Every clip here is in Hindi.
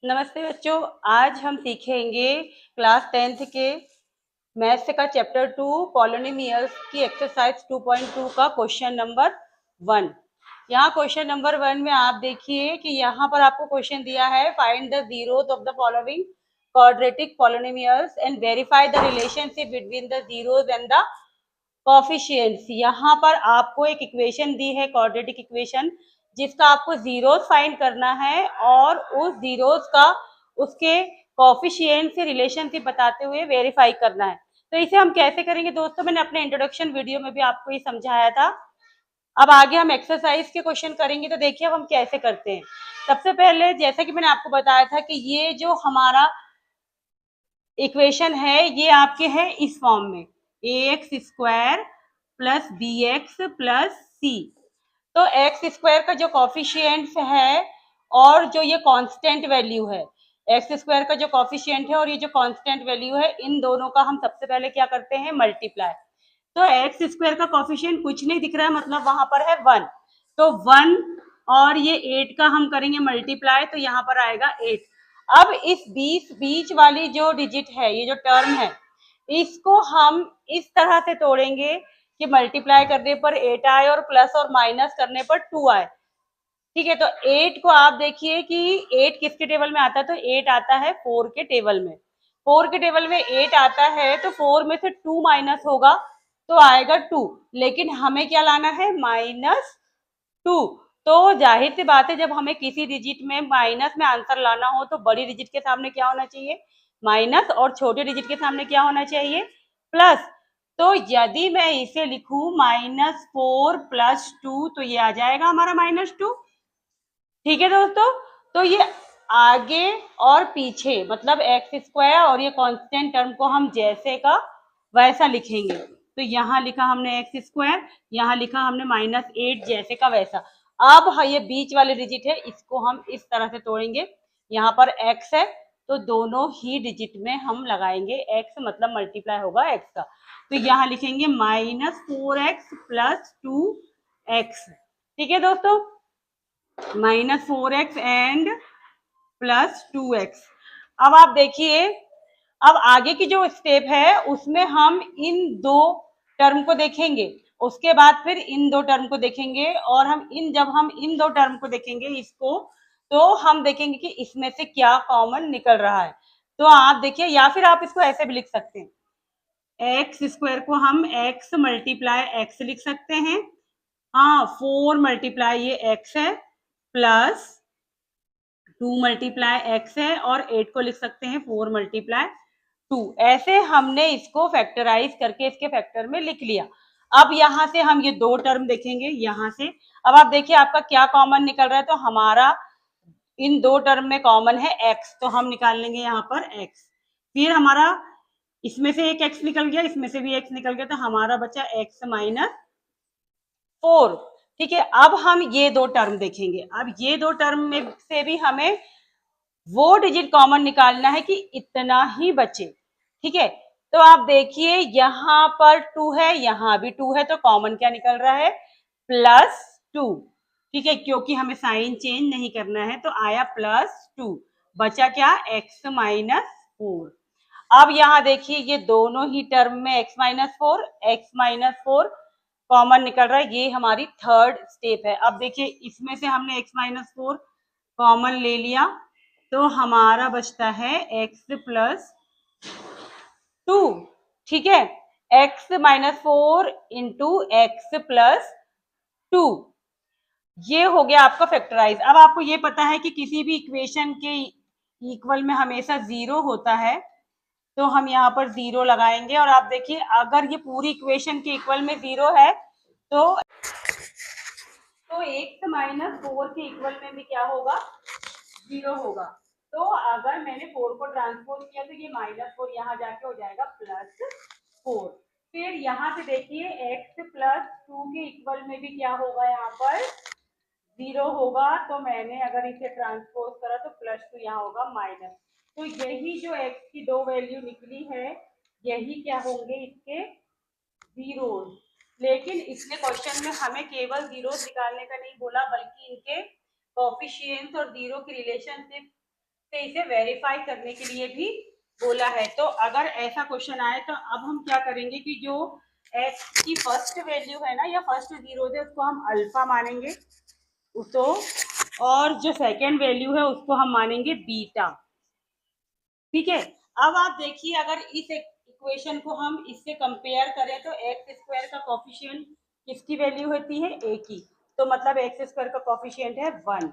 नमस्ते बच्चों। आज हम सीखेंगे क्लास 10th के मैथ्स का चैप्टर 2 पॉलिनोमियल्स की एक्सरसाइज 2.2 का क्वेश्चन नंबर 1। यहाँ क्वेश्चन नंबर 1 में आप देखिए कि यहाँ पर आपको क्वेश्चन दिया है, find the zeros of the following quadratic polynomials and verify the relationship between the zeros and the coefficients. यहाँ पर आपको एक इक्वेशन दी है, क्वाड्रेटिक इक्वेशन, जिसका आपको जीरोस फाइंड करना है और उस जीरोस का उसके कोफिशिएंट से रिलेशनशिप बताते हुए वेरीफाई करना है। तो इसे हम कैसे करेंगे दोस्तों, मैंने अपने इंट्रोडक्शन वीडियो में भी आपको ये समझाया था। अब आगे हम एक्सरसाइज के क्वेश्चन करेंगे, तो देखिए अब हम कैसे करते हैं। सबसे पहले जैसा कि मैंने आपको बताया था कि ये जो हमारा इक्वेशन है ये आपके है इस फॉर्म में, a x square plus b x plus c. तो एक्स स्क्वायर का जो कॉफिशिएंट्स है और जो ये कांस्टेंट वैल्यू है, एक्स स्क्वायर का जो कॉफिशिएंट है और ये जो कांस्टेंट वैल्यू है, इन दोनों का हम सबसे पहले क्या करते हैं, मल्टीप्लाई। तो एक्स स्क्वायर का कॉफिशिएंट कुछ नहीं दिख रहा है, मतलब वहां पर है 1। तो 1 और ये 8 का हम करेंगे मल्टीप्लाई, तो यहाँ पर आएगा 8। अब इस बीच वाली जो डिजिट है, ये जो टर्म है, इसको हम इस तरह से तोड़ेंगे कि मल्टीप्लाई करने पर 8 आए और प्लस और माइनस करने पर 2 आए। ठीक है, तो 8 को आप देखिए कि 8 किसके टेबल में आता है, तो 8 आता है 4 के टेबल में। 4 के टेबल में 8 आता है, तो 4 में से 2 माइनस होगा तो आएगा 2। लेकिन हमें क्या लाना है, -2। तो जाहिर सी बात है, जब हमें किसी डिजिट में माइनस में आंसर लाना हो तो बड़ी डिजिट के सामने क्या होना चाहिए, माइनस, और छोटे डिजिट के सामने क्या होना चाहिए, प्लस। तो यदि मैं इसे लिखूं -4 + 2, तो ये आ जाएगा हमारा -2। ठीक है दोस्तों, तो ये आगे और पीछे मतलब एक्स स्क्वायर और ये कांस्टेंट टर्म को हम जैसे का वैसा लिखेंगे। तो यहाँ लिखा हमने एक्स स्क्वायर, यहाँ लिखा हमने -8, जैसे का वैसा। अब ये बीच वाले डिजिट है, इसको हम इस तरह से तोड़ेंगे। यहाँ पर एक्स है तो दोनों ही डिजिट में हम लगाएंगे एक्स, मतलब मल्टीप्लाई होगा एक्स का। तो यहाँ लिखेंगे -4x + 2x। ठीक है दोस्तों, -4x एंड +2x। अब आप देखिए, अब आगे की जो स्टेप है उसमें हम इन दो टर्म को देखेंगे, उसके बाद फिर इन दो टर्म को देखेंगे, और जब हम इन दो टर्म को देखेंगे इसको, तो हम देखेंगे कि इसमें से क्या कॉमन निकल रहा है। तो आप देखिए, या फिर आप इसको ऐसे भी लिख सकते हैं, एक्स स्क्वायर को हम x मल्टीप्लाई x लिख सकते हैं। हाँ, 4 मल्टीप्लाई ये x है, प्लस 2 मल्टीप्लाई x है, और 8 को लिख सकते हैं 4 मल्टीप्लाई 2। ऐसे हमने इसको फैक्टराइज करके इसके फैक्टर में लिख लिया। अब यहाँ से हम ये दो टर्म देखेंगे यहाँ से। अब आप देखिए आपका क्या कॉमन निकल रहा है, तो हमारा इन दो टर्म में कॉमन है x, तो हम निकाल लेंगे यहाँ पर x। फिर हमारा इसमें से एक x निकल गया, इसमें से भी x निकल गया, तो हमारा बचा x - 4। ठीक है, अब हम ये दो टर्म देखेंगे। अब ये दो टर्म में से भी हमें वो डिजिट कॉमन निकालना है कि इतना ही बचे। ठीक है, तो आप देखिए यहाँ पर 2 है, यहाँ भी 2 है, तो कॉमन क्या निकल रहा है, +2। ठीक है, क्योंकि हमें साइन चेंज नहीं करना है, तो आया +2। बचा क्या, x - 4। अब यहाँ देखिए ये दोनों ही टर्म में x - 4 कॉमन निकल रहा है, ये हमारी थर्ड स्टेप है। अब देखिए इसमें से हमने x - 4 कॉमन ले लिया, तो हमारा बचता है x + 2। ठीक है, x - 4 × x + 2, ये हो गया आपका फैक्टराइज। अब आपको ये पता है कि किसी भी इक्वेशन के इक्वल में हमेशा 0 होता है, तो हम यहाँ पर 0 लगाएंगे। और आप देखिए अगर ये पूरी इक्वेशन के इक्वल में 0 है, तो x - 4 के इक्वल में भी क्या होगा, 0 होगा। तो अगर मैंने 4 को ट्रांसपोज किया तो ये -4 यहाँ जाके हो जाएगा +4। फिर यहाँ से देखिए x + 2 के इक्वल में भी क्या होगा, यहाँ पर 0 होगा। तो मैंने अगर इसे ट्रांसपोज करा तो +2 यहाँ होगा माइनस। तो यही जो x की दो वैल्यू निकली है, यही क्या होंगे, इसके जीरोस। लेकिन इसने क्वेश्चन में हमें केवल जीरोस निकालने का नहीं बोला, बल्कि इनके कोफिशिएंट्स और जीरो की रिलेशनशिप से इसे वेरीफाई करने के लिए भी बोला है। तो अगर ऐसा क्वेश्चन आए तो अब हम क्या करेंगे कि जो x की फर्स्ट वैल्यू है ना या फर्स्ट जीरो है उसको हम अल्फा मानेंगे उसको, और जो सेकेंड वैल्यू है उसको हम मानेंगे बीटा। ठीक है, अब आप देखिए अगर इस इक्वेशन को हम इससे कंपेयर करें तो एक्स स्क्वायर का कॉफिशिएंट किसकी वैल्यू होती है, ए की। तो मतलब एक्स स्क्वायर का कॉफिशिएंट है 1,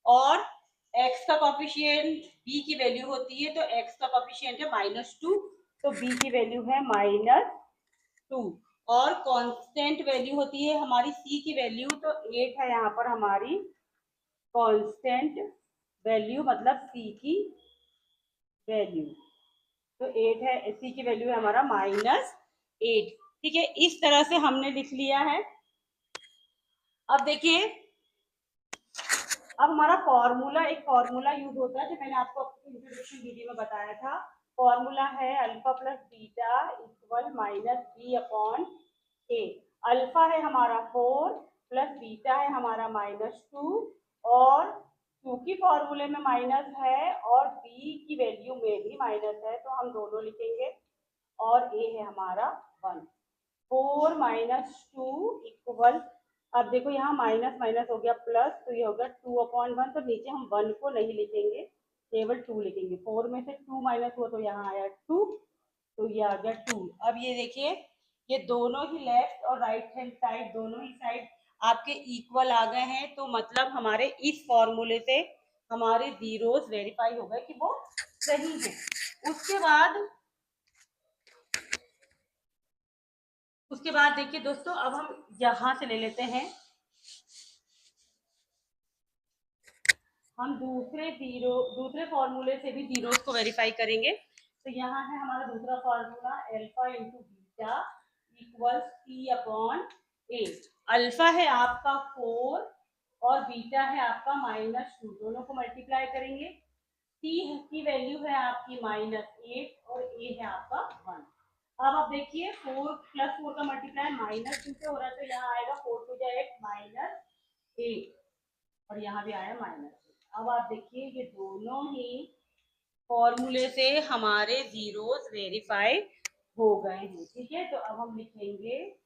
और एक्स का कॉफिशिएंट बी की वैल्यू होती है तो एक्स का कॉफिशिएंट है -2, तो बी की वैल्यू है -2, और कांस्टेंट वैल्यू होती है हमारी सी की वैल्यू, तो 8 है यहाँ पर हमारी कांस्टेंट वैल्यू, मतलब सी की वैल्यू। तो 8 है, सी की वैल्यू है हमारा -8। ठीक है, इस तरह से हमने लिख लिया है। अब देखिए, अब हमारा एक फॉर्मूला यूज होता है जो मैंने आपको इंट्रोडक्शन वीडियो में बताया था। फॉर्मूला है alpha plus beta equal -b/a। Alpha है हमारा 4 प्लस बीटा है हमारा -2, और क्योंकि फॉर्मूले में माइनस है और बी की वैल्यू में भी माइनस है तो हम दोनों लिखेंगे, और ए है हमारा 1। 4 -2 इक्वल, अब देखो यहाँ माइनस माइनस हो गया प्लस, तो ये होगा 2/1। तो नीचे हम 1 को नहीं लिखेंगे, केवल 2 लिखेंगे। 4 में से 2 माइनस हुआ तो यहाँ आया 2, तो ये आ गया 2। अब ये देखिए, ये दोनों ही लेफ्ट और राइट हैंड साइड दोनों ही साइड आपके इक्वल आ गए हैं, तो मतलब हमारे इस फॉर्मूले से हमारे जीरोस वेरीफाई हो गए कि वो सही है। उसके बाद देखिए दोस्तों, अब हम यहाँ से ले लेते हैं, हम दूसरे फॉर्मूले से भी जीरोस को वेरीफाई करेंगे। तो यहाँ है हमारा दूसरा formula, alpha into beta equal c/a। Alpha है आपका 4 और बीटा है आपका -2, दोनों को मल्टीप्लाई करेंगे। c की वैल्यू है आपकी -8 और a है आपका 1। अब आप देखिए 4 + 4 का मल्टीप्लाई -2 से हो रहा है, तो यहाँ आएगा 4 टू 8 -8, और यहाँ भी आया -8। अब आप देखिए ये दोनों ही फॉर्मूले से हमारे जीरोस वेरीफाई हो गए हैं। ठीक है, तो अब हम लिखेंगे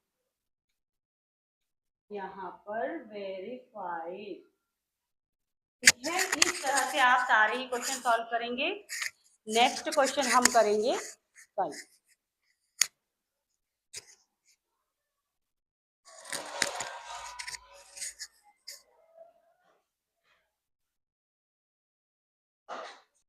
यहाँ पर वेरीफाइड। ठीक है, इस तरह से आप सारे ही क्वेश्चन सॉल्व करेंगे। नेक्स्ट क्वेश्चन हम करेंगे कल।